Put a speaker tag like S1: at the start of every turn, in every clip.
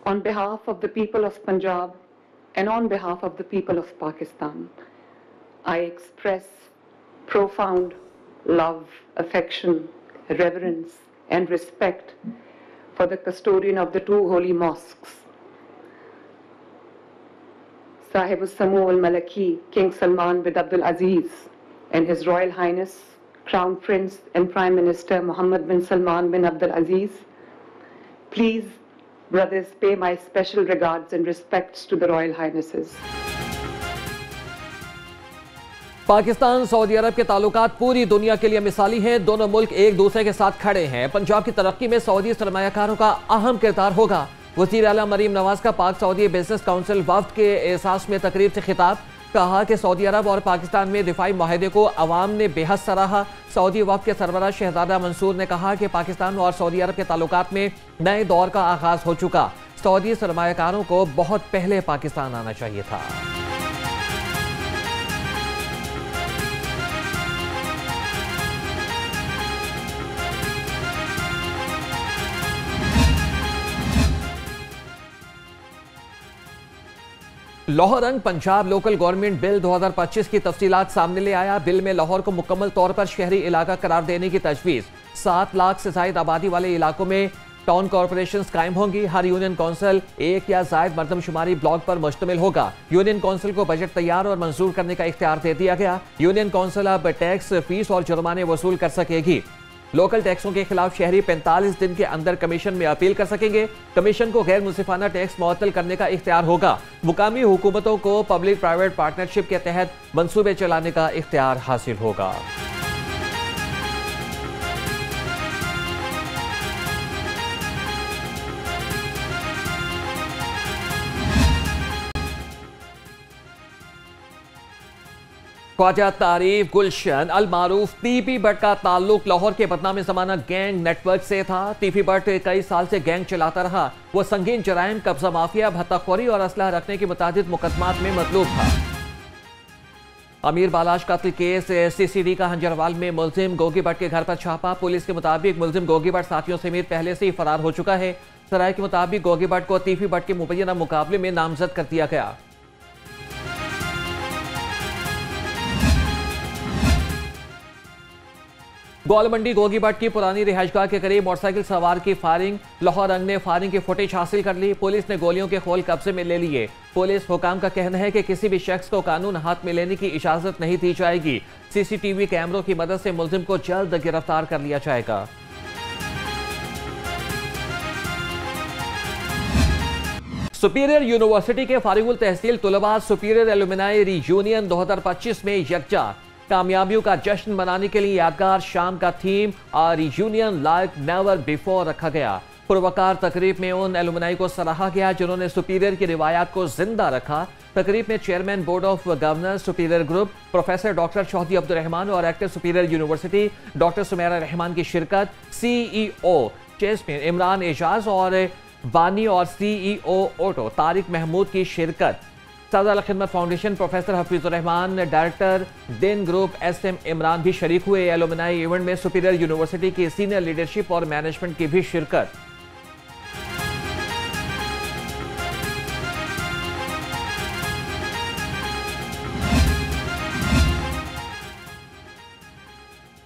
S1: On behalf of the people of Punjab and on behalf of the people of Pakistan, I express profound love, affection, reverence, and respect for the custodian of the two holy mosques, Sahib al-Samu al-Malaki, King Salman bin Abdul Aziz, and His Royal Highness, Crown Prince and Prime Minister Mohammed bin Salman bin Abdul Aziz. Please, brothers, pay my special regards and respects to the Royal Highnesses.
S2: Pakistan सऊदी अरब के ताल्लुकात पूरी दुनिया के लिए मिसाली हैं। दोनों मुल्क एक दूसरे के साथ खड़े हैं। पंजाब की तरक्की में सऊदी सरमायाकारों का अहम किरदार होगा। वज़ीर आला मरीम नवाज का पाक सऊदी बिजनेस काउंसिल वफ्द के एहसास में तकरीब से खिताब। कहा कि सऊदी अरब और पाकिस्तान में दिफाई माहिदे को अवाम ने बेहद सराहा। सऊदी वफ्द के सरबराह शहजादा मंसूर ने कहा कि पाकिस्तान और सऊदी अरब के ताल्लुकात में नए दौर का आगाज हो चुका। सऊदी सरमायाकारों को बहुत पहले पाकिस्तान आना चाहिए था। लाहौर रंग पंजाब लोकल गवर्नमेंट बिल 2025 की तफसीलात सामने ले आया। बिल में लाहौर को मुकम्मल तौर पर शहरी इलाका करार देने की तजवीज़। 7 लाख से ज़ायद आबादी वाले इलाकों में टाउन कॉरपोरेशंस कायम होंगी। हर यूनियन कौंसिल एक या ज़ायद मरदमशुमारी ब्लॉक पर मुश्तमिल होगा। यूनियन कौंसिल को बजट तैयार और मंजूर करने का इख्तियार दे दिया गया। यूनियन कौंसिल अब टैक्स, फीस और जुर्माने वसूल कर सकेगी। लोकल टैक्सों के खिलाफ शहरी 45 दिन के अंदर कमीशन में अपील कर सकेंगे। कमीशन को गैर मुनसिफाना टैक्स मुअत्तल करने का इख्तियार होगा। मुकामी हुकूमतों को पब्लिक प्राइवेट पार्टनरशिप के तहत मंसूबे चलाने का इख्तियार हासिल होगा। ख्वाजा तारीफ गुलशन अल मारूफ टीपी भट्ट का ताल्लुक लाहौर के बदनाम ज़माना गैंग नेटवर्क से था। टीपी भट्ट कई साल से गैंग चलाता रहा। वो संगीन जराइम, कब्जा माफिया, भत्ताखोरी और असलहा रखने के मुतादिद मुकदमात में मतलूब था। अमीर बालाश कत्ल केस CCD का हंजरवाल में मुलजिम गोगी भट्ट के घर पर छापा। पुलिस के मुताबिक मुलजिम गोगी भट्ट साथियों समेत पहले से ही फरार हो चुका है। सराय के मुताबिक गोगी भट्ट को टीपी भट्ट के मुबैना मुकाबले में नामजद कर दिया गया। गोलमंडी गोगी भट्ट की पुरानी रिहाइशगाह के करीब मोटरसाइकिल सवार की फायरिंग। लाहौर रंग ने फायरिंग की फुटेज हासिल कर ली। पुलिस ने गोलियों के खोल कब्जे में ले लिए। पुलिस हुकाम का कहना है कि किसी भी शख्स को कानून हाथ में लेने की इजाजत नहीं दी जाएगी। CCTV कैमरों की मदद से मुलजिम को जल्द गिरफ्तार कर लिया जाएगा। सुपीरियर यूनिवर्सिटी के फारिगुल तहसील तुलबा सुपीरियर एलुमनाई रीयूनियन 2025 में यकजा। कामयाबियों का जश्न मनाने के लिए यादगार शाम का theme reunion like never before रखा गया। पुरवकार तकरीब में उन एलुमनाई को सराहा गया जिन्होंने सुपीरियर की रिवायात को जिंदा रखा। तकरीब में chairman board of governors superior group professor doctor Chaudhry Abdul Rahman और rector Superior University doctor Sumaira Rahman की शिरकत। CEO चेयरमैन इमरान एजाज और बानी और CEO ओटो तारिक महमूद की शिरकत। सदर खिदमत foundation professor Hafeezur Rahman, director दिन ग्रुप SM इमरान भी शरीक हुए। एलुमनाई इवेंट में सुपीरियर यूनिवर्सिटी की सीनियर लीडरशिप और मैनेजमेंट की भी शिरकत।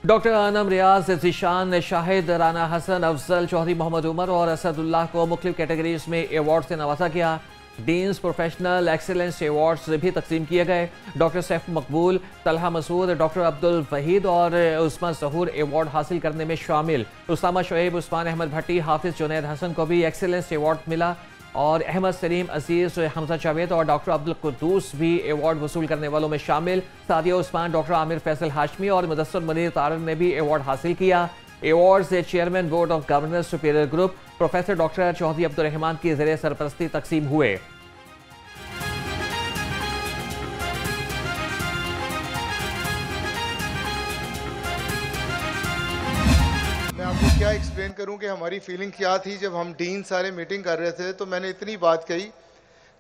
S2: डॉक्टर आनम रियाज, जीशान शाहिद, राना हसन, अफजल चौधरी, मोहम्मद उमर और असदुल्लाह को मुख्तलिफ कैटेगरीज में अवार्ड से नवाजा गया। डीन्स प्रोफेशनल एक्सीलेंस अवार्ड्स भी तकसीम किए गए। डॉक्टर सैफ मकबूल, तलहा मसूद, डॉक्टर अब्दुल वहीद और उस्मान जहूर अवार्ड हासिल करने में शामिल। उसामा शोएब, उस्मान अहमद भट्टी, हाफिज जुनैद हसन को भी एक्सीलेंस अवार्ड मिला और अहमद सलीम अजीज, हमजा जावेद और डॉक्टर अब्दुल कुद्दूस भी अवार्ड वसूल करने वालों में शामिल। सादिया उस्मान, डॉक्टर आमिर फैसल हाशमी और मुदस्सर मुनीर तारन ने भी अवार्ड हासिल किया। Awards chairman board of governors superior group professor doctor Chaudhry Abdul Rahman की ज़रिए सरपरस्ती तकसीम हुए।
S3: क्या एक्सप्लेन करूं कि हमारी फीलिंग क्या थी जब हम डीन सारे मीटिंग कर रहे थे। तो मैंने इतनी बात कही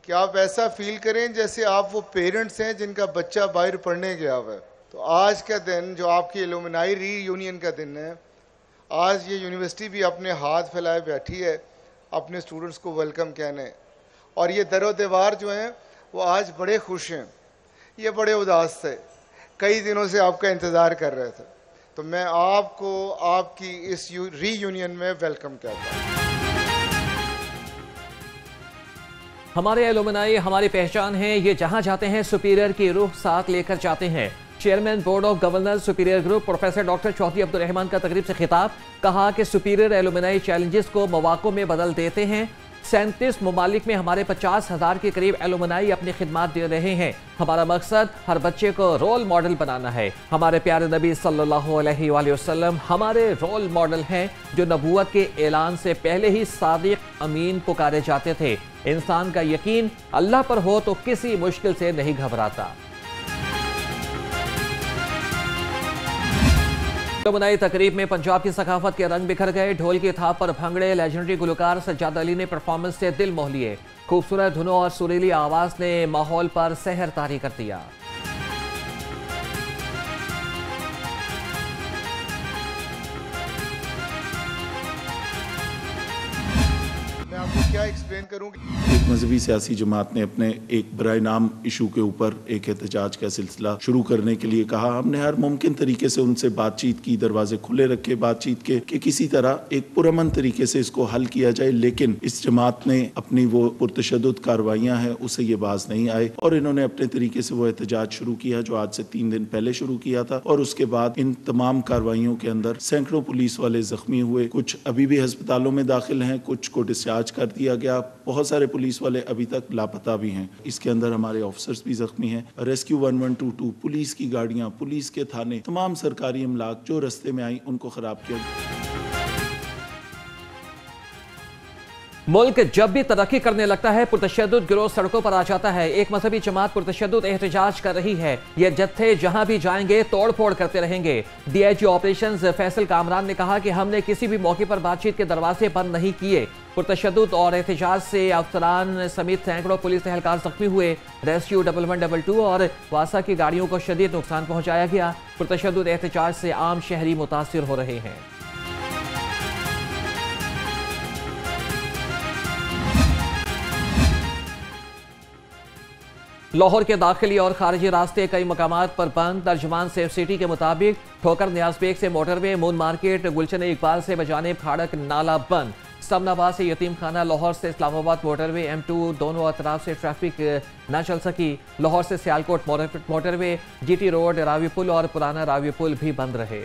S3: कि आप ऐसा फील करें जैसे आप वो पेरेंट्स हैं जिनका बच्चा बाहर पढ़ने गया हुआ है। तो आज का दिन जो आपकी एलुमनाई रीयूनियन का दिन है, आज ये यूनिवर्सिटी भी अपने हाथ फैलाए बैठी है। अपने स्टूडेंट्स को वेलकम कहने। और ये दरो दीवार जो हैं वो आज बड़े खुश हैं, ये बड़े उदास थे, कई दिनों से आपका इंतज़ार कर रहे थे। तो मैं आपको आपकी इस रीयूनियन में वेलकम कहता हूँ।
S2: हमारे एलुमनाई हमारी पहचान है, ये जहां जाते हैं सुपीरियर की रूह साथ लेकर जाते हैं। Chairman board of governors superior group professor doctor Chaudhry Abdul Rahman का तकरीब से खिताब, कहा कि सुपीरियर एलुमनाई चैलेंजेस को मौक़ों में बदल देते हैं। 37 ममालिक में हमारे 50,000 के करीब एलुमनाई अपनी खिदमत दे रहे हैं। हमारा मकसद हर बच्चे को रोल मॉडल बनाना है। हमारे प्यारे नबी सल्लल्लाहु अलैहि वसल्लम हमारे रोल मॉडल हैं, जो नबूवत के ऐलान से पहले ही सादिक अमीन पुकारे जाते थे। इंसान का यकीन अल्लाह पर हो तो किसी मुश्किल से नहीं घबराता। एलुमनाई तकरीब में पंजाब की सकाफत के रंग बिखर गए। ढोल की थाप पर भंगड़े लेजेंडरी गुलकार सज्जाद अली ने परफॉर्मेंस से दिल मोह लिए। खूबसूरत धुनों और सुरीली आवाज ने माहौल पर सहर तारी कर दिया।
S3: मैं आपको क्या एक्सप्लेन करूं कि
S4: एक मजहबी सियासी जमात ने अपने एक बराए नाम इशू के ऊपर एक एहतजाज का सिलसिला शुरू करने के लिए कहा। हमने हर मुमकिन तरीके से उनसे बातचीत की, दरवाजे खुले रखे बातचीत के कि किसी तरह एक पुरअमन तरीके से इसको हल किया जाए, लेकिन इस जमात ने अपनी वो पुरतशद्दुद कार्रवाइयाँ हैं उससे ये बाज नहीं आए और इन्होंने अपने तरीके से वो एहतजाज शुरू किया जो आज से 3 दिन पहले शुरू किया था। और उसके बाद इन तमाम कार्रवाइयों के अंदर सैकड़ों पुलिस वाले जख्मी हुए, कुछ अभी भी अस्पतालों में दाखिल हैं, कुछ को डिस्चार्ज कर दिया गया, बहुत सारे पुलिस वाले अभी तक लापता भी हैं। इसके अंदर हमारे ऑफिसर्स भी जख्मी हैं। रेस्क्यू 1122, पुलिस की गाड़ियां, पुलिस के थाने, तमाम सरकारी अमलाक जो रास्ते में आई उनको खराब किया।
S2: मुल्क जब भी तरक्की करने लगता है पुरतशद्दुद गिरोह सड़कों पर आ जाता है। एक मजहबी जमात पुरतशद्दुद एहतजाज कर रही है। ये जत्थे जहां भी जाएंगे तोड़ फोड़ करते रहेंगे। डीआईजी ऑपरेशंस फैसल कामरान ने कहा कि हमने किसी भी मौके पर बातचीत के दरवाजे बंद नहीं किए। पुरतशद्दुद और एहतजाज से अफसरान समेत सैकड़ों पुलिस एहलकार जख्मी हुए। रेस्क्यू 1112 और वासा की गाड़ियों को शदीद नुकसान पहुंचाया गया। पुरतशद्दुद एहतजाज से आम शहरी मुतासिर हो रहे हैं। लाहौर के दाखिली और खारजी रास्ते कई मकामात पर बंद। तर्जुमान सेफ सिटी के मुताबिक ठोकर न्याज़बेग से मोटरवे, मून मार्केट, गुलशन इकबाल से बजानिब खाड़क नाला बंद। समनाबाद से यतीम खाना, लाहौर से इस्लामाबाद मोटरवे M2 दोनों अतराफ से ट्रैफिक न चल सकी। लाहौर से Sialkot motorway, GT road, Ravi पुल और पुराना रावी पुल भी बंद रहे।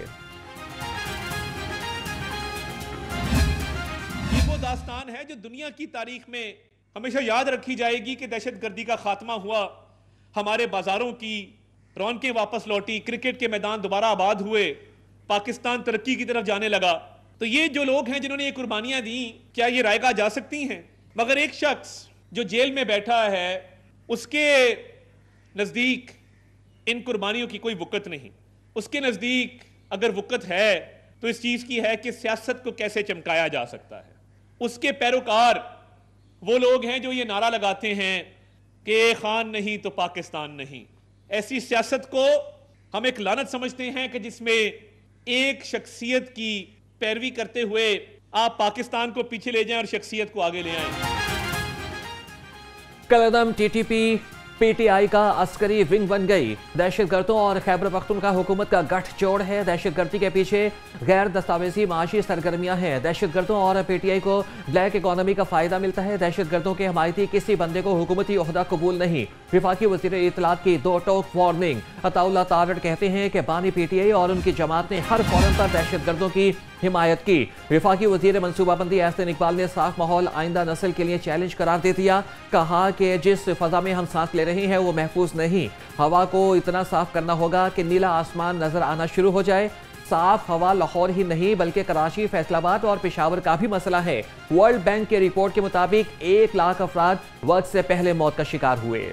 S5: ये वो दास्तान है जो दुनिया की तारीख में हमेशा याद रखी जाएगी कि दहशतगर्दी का खात्मा हुआ, हमारे बाजारों की रौनकें वापस लौटी, क्रिकेट के मैदान दोबारा आबाद हुए, पाकिस्तान तरक्की की तरफ जाने लगा। तो ये जो लोग हैं जिन्होंने ये कुर्बानियां दी, क्या ये रायगा जा सकती हैं? मगर एक शख्स जो जेल में बैठा है उसके नजदीक इन कुर्बानियों की कोई वक़्त नहीं। उसके नजदीक अगर वक़्त है तो इस चीज की है कि सियासत को कैसे चमकाया जा सकता है। उसके पैरोकार वो लोग हैं जो ये नारा लगाते हैं कि खान नहीं तो पाकिस्तान नहीं। ऐसी सियासत को हम एक लानत समझते हैं कि जिसमें एक शख्सियत की पैरवी करते हुए आप पाकिस्तान को पीछे ले जाएं और शख्सियत को आगे ले आएं।
S2: कलदम TTP PTI का अस्करी विंग बन गई। दहशतगर्दों और खैबर पख्तूनख्वा हुकूमत का गठजोड़ है। दहशतगर्दी के पीछे गैर दस्तावेजी माशी सरगर्मियां हैं। दहशतगर्दों और PTI को ब्लैक इकोनॉमी का फायदा मिलता है। दहशतगर्दों के हमायती किसी बंदे को हुकूमती ओहदा कबूल नहीं। विफाकी वज़ीर इत्तलात की 2 टोक वार्निंग। अताउल्लाह तारड़ कहते हैं कि बानी PTI और उनकी जमात ने हर फोरम पर दहशतगर्दों की हिमायत की। विफाकी वज़ीर मनसूबाबंदी एहसन इकबाल ने साफ माहौल आइंदा नस्ल के लिए चैलेंज करार दे दिया। कहा कि जिस फजा में हम सांस ले रहे हैं वो महफूज नहीं। हवा को इतना साफ करना होगा कि नीला आसमान नजर आना शुरू हो जाए। साफ हवा लाहौर ही नहीं बल्कि कराची, फैसलाबाद और पेशावर का भी मसला है। वर्ल्ड बैंक की रिपोर्ट के मुताबिक 1 लाख अफराद वक्त से पहले मौत का शिकार हुए।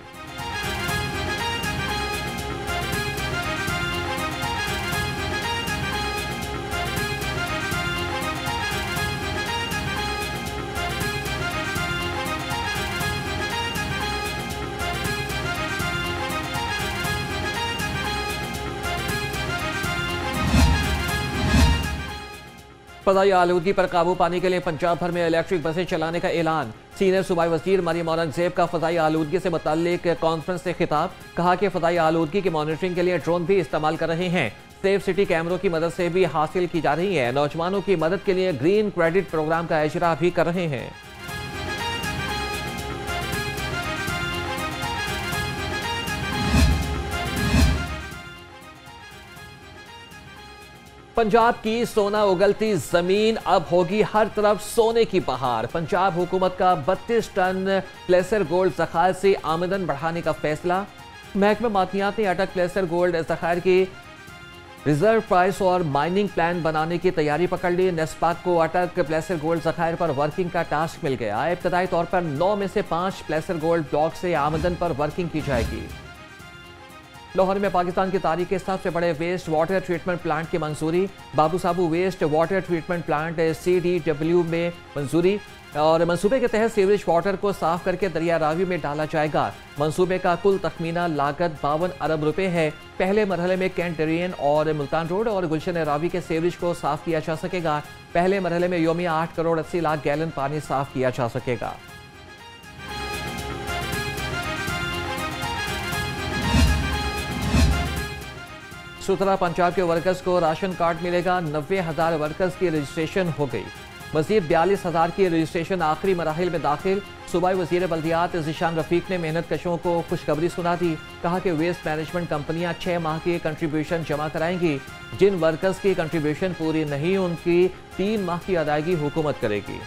S2: फज़ाई आलूदगी पर काबू पाने के लिए पंजाब भर में इलेक्ट्रिक बसें चलाने का ऐलान। सीनियर सूबाई वज़ीर मरियम औरंगज़ेब का फज़ाई आलूदगी से मुताल्लिक कॉन्फ्रेंस से खिताब। कहा कि फज़ाई आलूदगी की मॉनिटरिंग के लिए ड्रोन भी इस्तेमाल कर रहे हैं। सेफ सिटी कैमरों की मदद से भी हासिल की जा रही है। नौजवानों की मदद के लिए ग्रीन क्रेडिट प्रोग्राम का इजरा भी कर रहे हैं। पंजाब की सोना उगलती जमीन अब होगी हर तरफ सोने की बहार। पंजाब हुकूमत का 32 टन प्लेसर गोल्ड ज़खायर से आमदन बढ़ाने का फैसला। महकमा मादनियात ने अटक प्लेसर गोल्ड ज़खायर की रिजर्व प्राइस और माइनिंग प्लान बनाने की तैयारी पकड़ ली। नेस्पाक को अटक प्लेसर गोल्ड ज़खायर पर वर्किंग का टास्क मिल गया। इब्तदाई तौर पर 9 में से 5 प्लेसर गोल्ड ब्लॉक से आमदन पर वर्किंग की जाएगी। लाहौर में पाकिस्तान की तारीख के सबसे बड़े वेस्ट वाटर ट्रीटमेंट प्लांट की मंजूरी। Babu Sabu waste water treatment plant CDW में मंजूरी और मंसूबे के तहत सीवरेज वाटर को साफ करके दरिया रावी में डाला जाएगा। मंसूबे का कुल तखमीना लागत 52 अरब रुपए है। पहले मरहले में कैंट डेरियन और मुल्तान रोड और गुलशन रावी के सीवरेज को साफ किया जा सकेगा। पहले मरहले में योमिया 8 करोड़ 80 लाख गैलन पानी साफ किया जा सकेगा। सुतरा पंजाब के वर्कर्स को राशन कार्ड मिलेगा। 90,000 वर्कर्स की रजिस्ट्रेशन हो गई। मजीद 42,000 की रजिस्ट्रेशन आखिरी मराहिल में दाखिल। सूबाई वजीर बल्दियात ज़ीशान रफीक ने मेहनत कशों को खुशखबरी सुना दी। कहा कि वेस्ट मैनेजमेंट कंपनियां 6 माह की कंट्रीब्यूशन जमा कराएंगी। जिन वर्कर्स की कंट्रीब्यूशन पूरी नहीं उनकी 3 माह की अदायगी हुकूमत करेगी।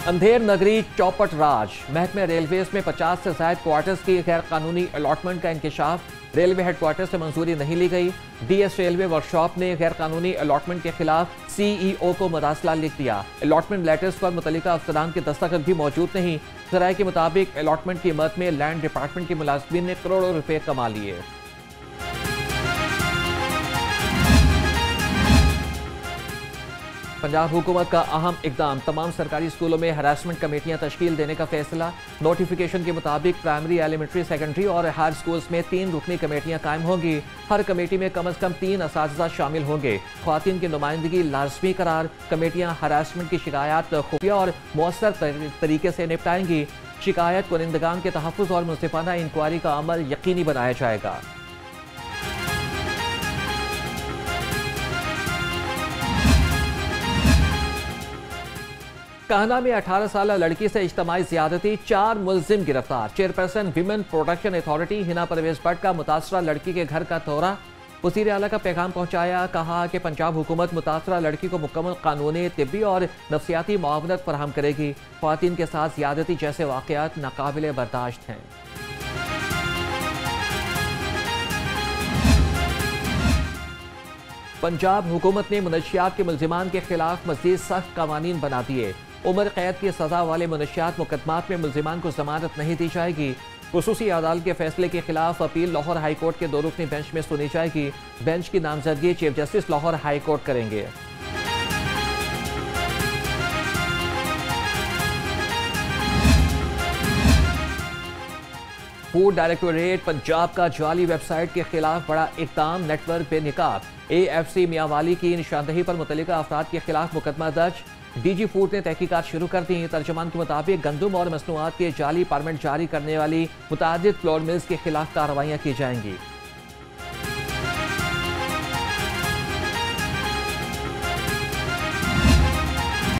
S2: अंधेर नगरी चौपट राज। महकमे रेलवेज में 50 से ज्यादा क्वार्टर्स की गैर कानूनी अलॉटमेंट का इंकशाफ। रेलवे हेडक्वार्टर से मंजूरी नहीं ली गई। DS रेलवे वर्कशॉप ने गैर कानूनी अलॉटमेंट के खिलाफ CEO को मरासला लिख दिया। अलॉटमेंट लेटर्स पर मुतल्लिका अफसरान के दस्तखत भी मौजूद नहीं। ज़राए के मुताबिक अलॉटमेंट की मद में लैंड डिपार्टमेंट के मुलाजमीन ने करोड़ों रुपए कमा लिए। पंजाब हुकूमत का अहम इकदाम। तमाम सरकारी स्कूलों में हरासमेंट कमेटियां तश्कील देने का फैसला। नोटिफिकेशन के मुताबिक प्राइमरी, एलिमेंट्री, सेकेंडरी और हायर स्कूल्स में 3 रुकनी कमेटियां कायम होंगी। हर कमेटी में कम अज कम 3 असातिज़ा शामिल होंगे। ख्वातीन की नुमाइंदगी लाजमी करार। कमेटियां हरासमेंट की शिकायत खुफिया और मौसर तरीके से निपटाएंगी। शिकायत कुनिंदगान के तहफ़्फ़ुज़ और मुंसिफाना इंक्वायरी का अमल यकीनी बनाया जाएगा। काहना में 18 साल लड़की से इज्तमाई ज़्यादती, 4 मुल्जिम गिरफ्तार। Chairperson women protection authority Hina Parvez Bhatt का मुतासरा लड़की के घर का दौरा। वज़ीर आला का पैगाम पहुंचाया। कहा कि पंजाब हुकूमत मुतासरा लड़की को मुकम्मल कानूनी, तिब्बी और नफ्सियाती मुआवनत फराहम करेगी। ख्वातीन के साथ ज़्यादती जैसे वाक़यात नाकाबिले बर्दाश्त हैं। पंजाब हुकूमत ने मुनशियात के मुल्जिमान के खिलाफ मज़ीद सख्त कवानीन बना दिए। उम्र कैद की सजा वाले मुनशियात मुकदमात में मुल्जिमान को जमानत नहीं दी जाएगी। खुसूसी अदालत के फैसले के खिलाफ अपील लाहौर हाई कोर्ट के 2 रुकनी बेंच में सुनी जाएगी। बेंच की नामजदगी chief justice Lahore high court करेंगे। फूड डायरेक्टोरेट पंजाब का जाली वेबसाइट के खिलाफ बड़ा इक़दाम। नेटवर्क बेनिकाब। AFC मियांवाली की निशानदही पर मुतल्लिका अफराद के खिलाफ मुकदमा दर्ज। DG फूड ने तहकीकात शुरू कर दी। तर्जुमान के मुताबिक गंदम और मसनूआत के जाली परमिट जारी करने वाली मुतादिद फ्लोर मिल्स के खिलाफ कार्रवाइयाँ की जाएंगी।